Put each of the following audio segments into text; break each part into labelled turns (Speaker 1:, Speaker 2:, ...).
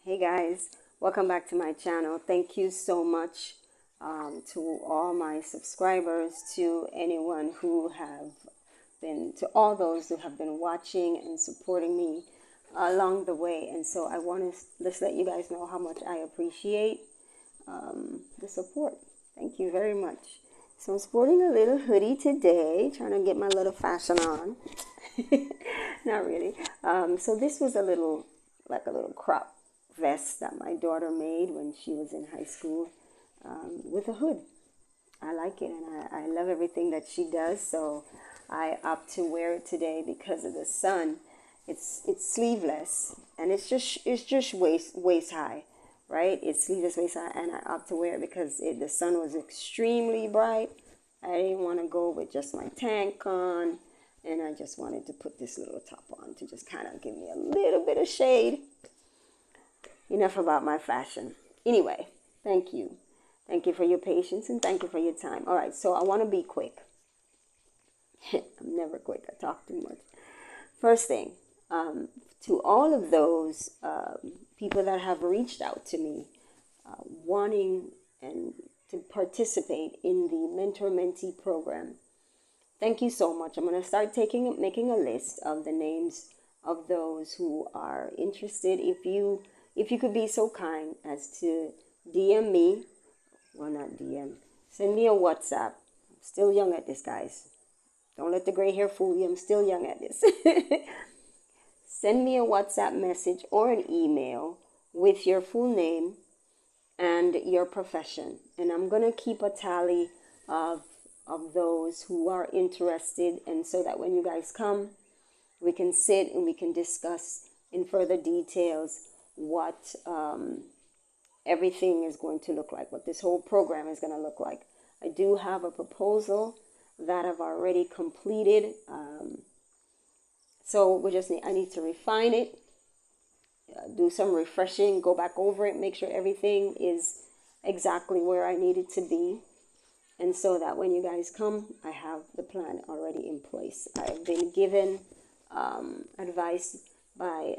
Speaker 1: Hey guys, welcome back to my channel. Thank you so much to all my subscribers, to anyone who have been, to all those who have been watching and supporting me along the way. And so I want to just let you guys know how much I appreciate the support. Thank you very much. So I'm sporting a little hoodie today, trying to get my little fashion on. Not really. So this was a little crop vest that my daughter made when she was in high school with a hood. I like it, and I love everything that she does, so I opt to wear it today because of the sun. It's sleeveless, and it's just waist high, right? It's sleeveless waist high, and I opt to wear it because the sun was extremely bright. I didn't want to go with just my tank on, and I just wanted to put this little top on to just kind of give me a little bit of shade. Enough about my fashion. Anyway, thank you. Thank you for your patience and thank you for your time. All right, so I want to be quick. I'm never quick. I talk too much. First thing, to all of those people that have reached out to me wanting and to participate in the mentor-mentee program, thank you so much. I'm going to start making a list of the names of those who are interested. If you could be so kind as to DM me, well, not DM, send me a WhatsApp. I'm still young at this, guys. Don't let the gray hair fool you. I'm still young at this. Send me a WhatsApp message or an email with your full name and your profession. And I'm going to keep a tally of those who are interested. And so that when you guys come, we can sit and we can discuss in further details what everything is going to look like, what this whole program is going to look like. I do have a proposal that I've already completed. So I need to refine it, do some refreshing, go back over it, make sure everything is exactly where I need it to be. And so that when you guys come, I have the plan already in place. I've been given advice by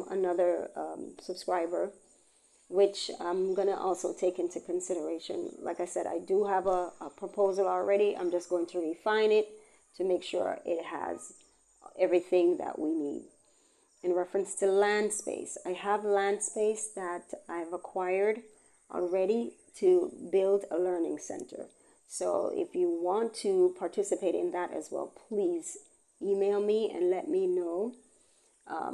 Speaker 1: another subscriber, which I'm going to also take into consideration. Like I said, I do have a proposal already. I'm just going to refine it to make sure it has everything that we need. In reference to land space, I have land space that I've acquired already to build a learning center. So if you want to participate in that as well, please email me and let me know.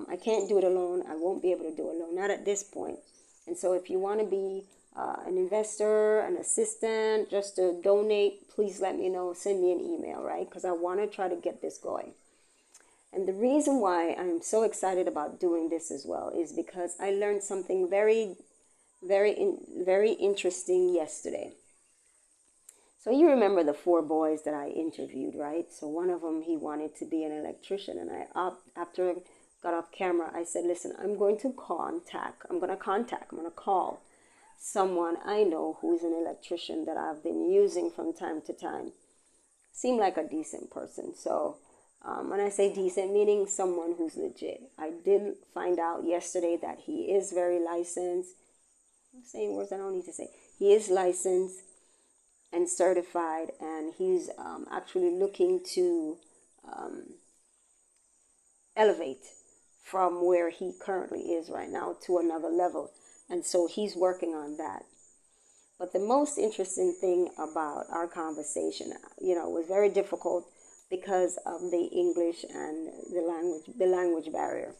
Speaker 1: I can't do it alone. I won't be able to do it alone, not at this point. And so if you want to be an investor, an assistant, just to donate, please let me know. Send me an email, right? Because I want to try to get this going. And the reason why I'm so excited about doing this as well is because I learned something very, very interesting yesterday. So you remember the 4 boys that I interviewed, right? So one of them, he wanted to be an electrician. And after I got off camera, I said, listen, I'm going to call someone I know who is an electrician that I've been using from time to time. Seemed like a decent person. So when I say decent, meaning someone who's legit. I did find out yesterday that he is very licensed. I'm saying words I don't need to say. He is licensed and certified, and he's actually looking to elevate from where he currently is right now to another level. And so he's working on that. But the most interesting thing about our conversation, was very difficult because of the English and the language barrier.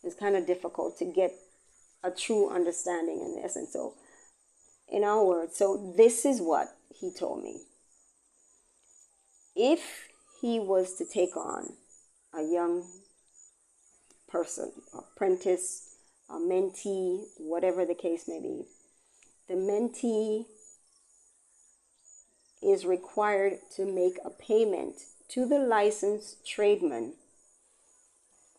Speaker 1: It's kind of difficult to get a true understanding in this. And so, in our words, so this is what he told me. If he was to take on a young person, apprentice, a mentee, whatever the case may be, the mentee is required to make a payment to the licensed tradesman.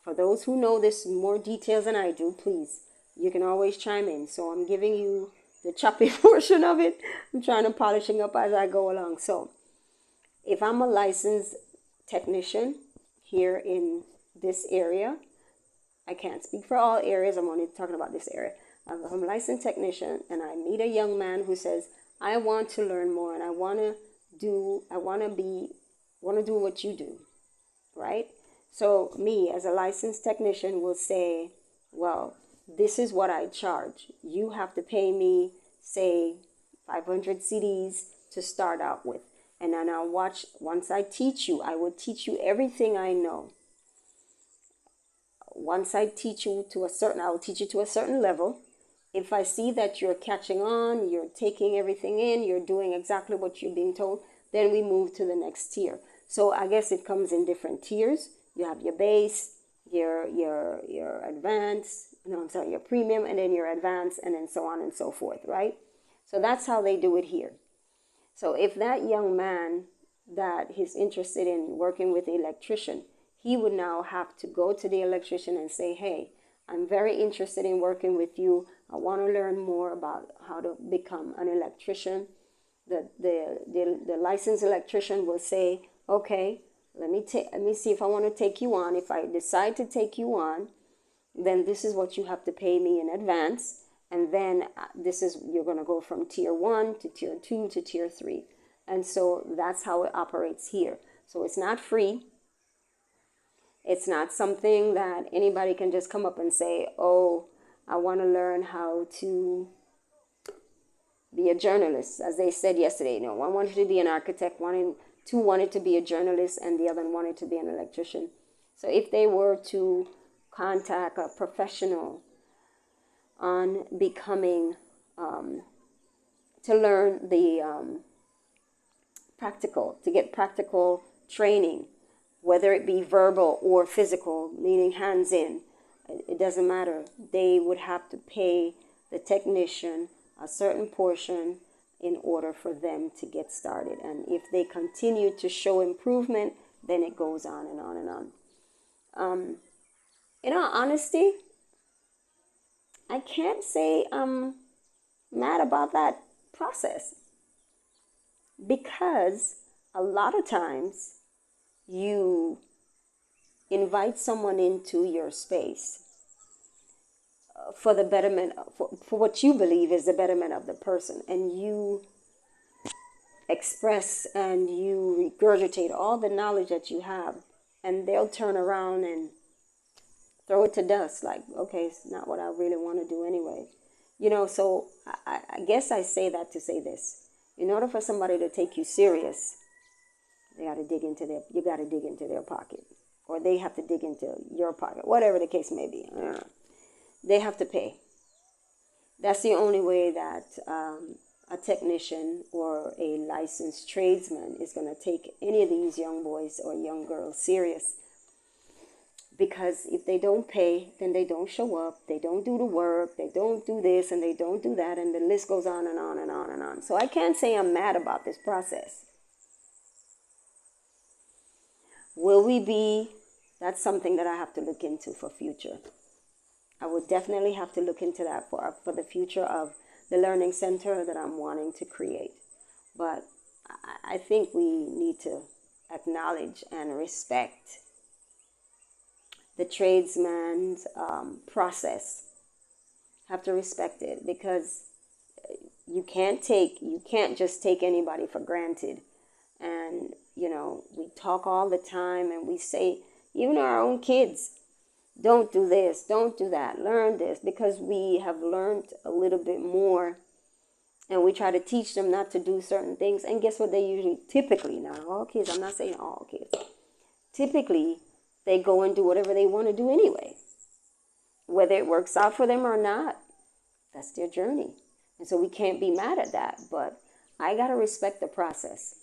Speaker 1: For those who know this more details than I do, please, you can always chime in. So I'm giving you the choppy portion of it. I'm trying to polishing up as I go along. So if I'm a licensed technician here in this area, I can't speak for all areas. I'm only talking about this area. I'm a licensed technician, and I meet a young man who says, I want to learn more, and I want to do what you do, right? So me as a licensed technician will say, well, this is what I charge. You have to pay me, say, 500 CDs to start out with. And then I'll watch, once I teach you, I will teach you everything I know. Once I teach you I will teach you to a certain level. If I see that you're catching on, you're taking everything in, you're doing exactly what you're being told, then we move to the next tier. So I guess it comes in different tiers. You have your base, your advanced, your premium, and then your advanced, and then so on and so forth, right? So that's how they do it here. So if that young man that is interested in working with the electrician, he would now have to go to the electrician and say, hey, I'm very interested in working with you. I want to learn more about how to become an electrician. The licensed electrician will say, okay, let me see if I want to take you on. If I decide to take you on, then this is what you have to pay me in advance. And then you're going to go from tier 1 to tier 2 to tier 3. And so that's how it operates here. So it's not free. It's not something that anybody can just come up and say, oh, I want to learn how to be a journalist. As they said yesterday, one wanted to be an architect, two wanted to be a journalist, and the other wanted to be an electrician. So if they were to contact a professional on becoming, to learn the to get practical training, whether it be verbal or physical, meaning hands in, it doesn't matter. They would have to pay the technician a certain portion in order for them to get started. And if they continue to show improvement, then it goes on and on and on. In all honesty, I can't say I'm mad about that process, because a lot of times you invite someone into your space for the betterment, for what you believe is the betterment of the person, and you express and you regurgitate all the knowledge that you have, and they'll turn around and throw it to dust, like, okay, it's not what I really want to do anyway. So I guess I say that to say this. In order for somebody to take you serious, you got to dig into their pocket, or they have to dig into your pocket, whatever the case may be. They have to pay. That's the only way that a technician or a licensed tradesman is going to take any of these young boys or young girls serious. Because if they don't pay, then they don't show up, they don't do the work, they don't do this, and they don't do that, and the list goes on and on and on and on. So I can't say I'm mad about this process. Will we be? That's something that I have to look into for future. I would definitely have to look into that for the future of the learning center that I'm wanting to create. But I think we need to acknowledge and respect the tradesman's process. Have to respect it, because you can't just take anybody for granted. And we talk all the time, and we say, even our own kids, don't do this, don't do that, learn this, because we have learned a little bit more, and we try to teach them not to do certain things. And guess what? They usually, typically, not all kids, I'm not saying all kids, typically they go and do whatever they want to do anyway. Whether it works out for them or not, that's their journey. And so we can't be mad at that, but I got to respect the process.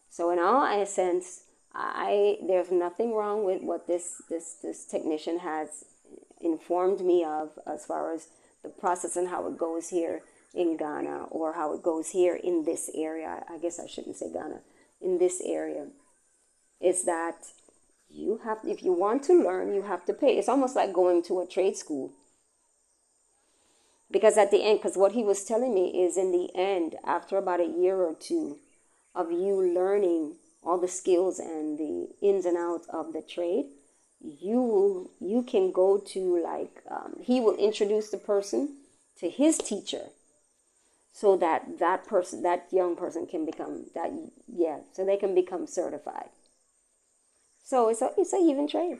Speaker 1: So in all essence, there's nothing wrong with what this technician has informed me of, as far as the process and how it goes here in Ghana, or how it goes here in this area. I guess I shouldn't say Ghana, in this area. Is that if you want to learn, you have to pay. It's almost like going to a trade school. Because at the end, because what he was telling me is, in the end, after about a year or two of you learning all the skills and the ins and outs of the trade, you can go to, like, he will introduce the person to his teacher, so that that young person can become that, yeah, so they can become certified. So it's a even trade.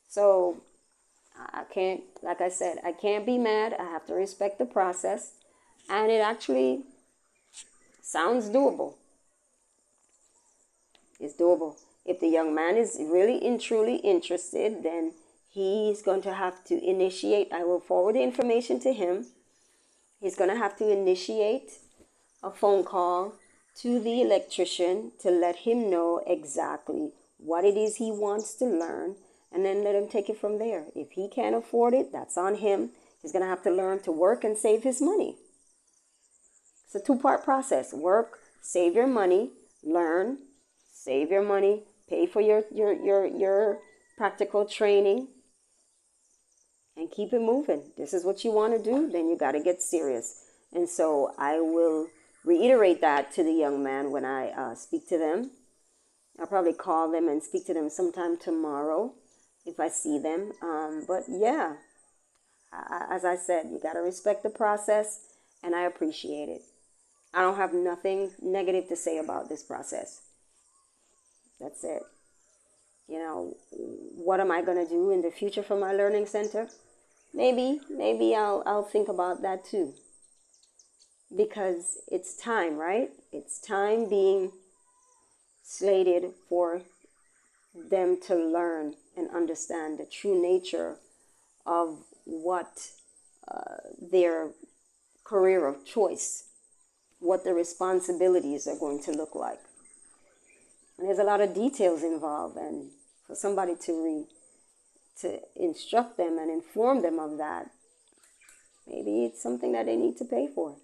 Speaker 1: So I can't, like I said, I can't be mad. I have to respect the process, and it actually sounds doable. It's doable. If the young man is really and truly interested, then he's going to have to initiate. I will forward the information to him. He's going to have to initiate a phone call to the electrician to let him know exactly what it is he wants to learn, and then let him take it from there. If he can't afford it, that's on him. He's going to have to learn to work and save his money. It's a two-part process. Work, save your money, learn, save your money, pay for your practical training, and keep it moving. This is what you want to do, then you got to get serious. And so I will reiterate that to the young man when I speak to them. I'll probably call them and speak to them sometime tomorrow if I see them. But yeah, as I said, you got to respect the process, and I appreciate it. I don't have nothing negative to say about this process. That's it. You know, what am I going to do in the future for my learning center? Maybe I'll think about that too. Because it's time, right? It's time being slated for them to learn and understand the true nature of what their career of choice, what the responsibilities are going to look like. And there's a lot of details involved, and for somebody to instruct them and inform them of that, maybe it's something that they need to pay for.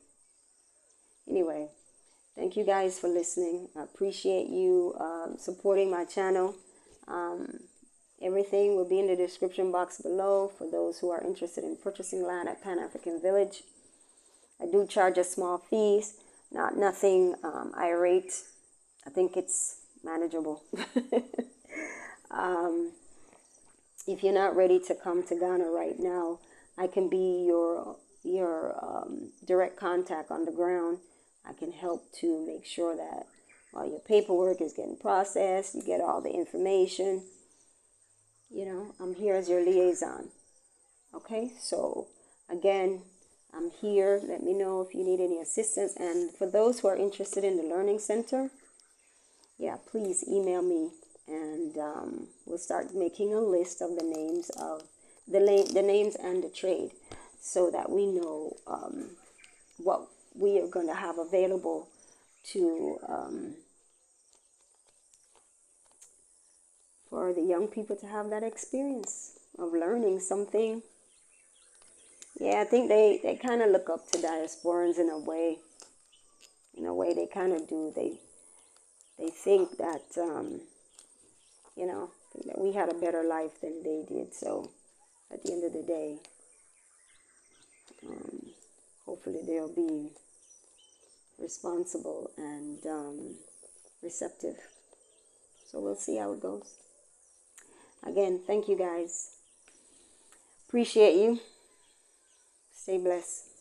Speaker 1: Anyway, thank you guys for listening. I appreciate you supporting my channel. Everything will be in the description box below for those who are interested in purchasing land at Pan African Village. I do charge a small fees, nothing irate. I think it's manageable. If you're not ready to come to Ghana right now, I can be your direct contact on the ground. I can help to make sure that all your paperwork is getting processed, you get all the information. You know, I'm here as your liaison. Okay, so again, I'm here. Let me know if you need any assistance. And for those who are interested in the Learning Center, yeah, please email me, and we'll start making a list of the names of the names and the trade, so that we know what we are going to have available to for the young people to have that experience of learning something. Yeah, I think they kind of look up to diasporans in a way. In a way, they kind of do. They think that, you know, that we had a better life than they did. So at the end of the day, hopefully they'll be responsible and receptive. So we'll see how it goes. Again, thank you guys. Appreciate you. Stay blessed.